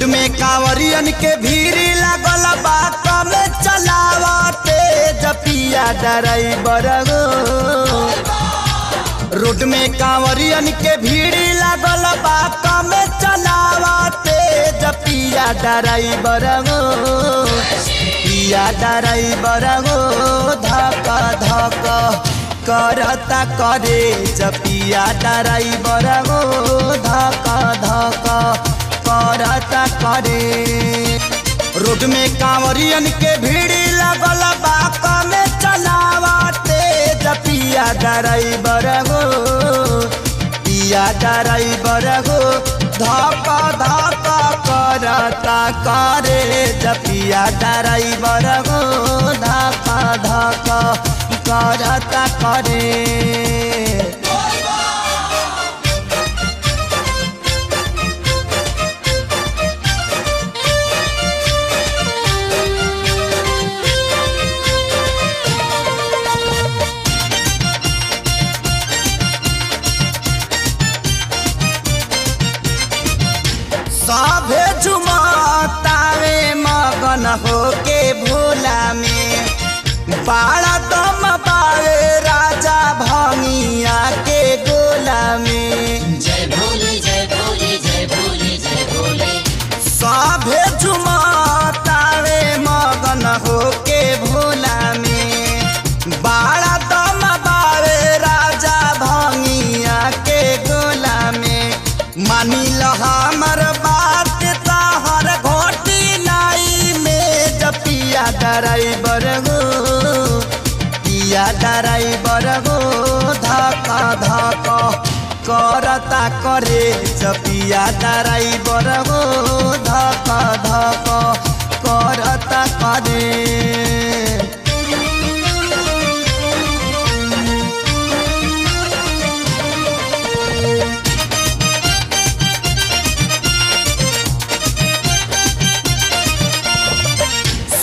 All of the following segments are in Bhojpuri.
में कांवरियन के भीड़ लागल बा कम चलावते जपिया ड्राइवर हो। रोड में कांवरियन के भीड़ लागल बा कम चलावते जपिया ड्राइवर हो। पिया ड्राइवर हो धक धक करता करे जपिया ड्राइवर हो धक धक करता करे। रोड में कांवरियन के भीड़ लगल बा कम चलावते जपिया ड्राइवर हो। पिया ड्राइवर हो धक धक करता करे जपिया ड्राइवर हो धक धक करता करे। सभे झुमतावे मगन होके भोला में बाड़ा दम पावे राजा भंगिया के गोला में। जय भोले जय भोले जय भोले जय भोले। सभे झुमतावे मगन होके भोला में बाड़ा दम पावे राजा भंगिया के गोला में। मानी लो हमर बात ताहर घोटी नाई में जपिया ड्राइवर हो। पिया ड्राइवर हो धक धक करता करे जपिया ड्राइवर हो धक धक करता करे।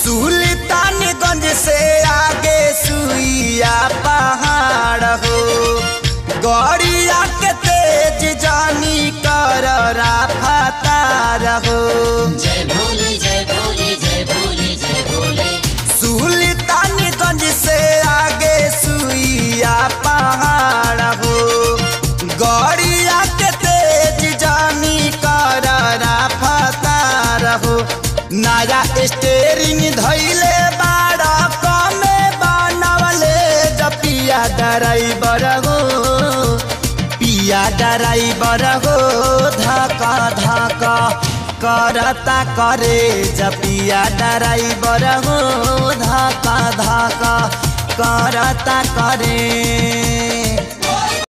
सुल्तानगंज से आगे सुइया पहाड़ हो। गड़िया के तेज जानी कर रफ्तार हो। जय भोले जय भोले जय भोले जय भोले। सुल्तानगंज से आगे सुइया पहाड़ हो। गड़िया के तेज जानी कर रफ्तार हो। नया स्टेरिंग धैले बाड़ा कमे बनवले जपिया ड्राइवर हो। पिया ड्राइवर हो धक धक करता करे जपिया ड्राइवर हो धक धक करता करे।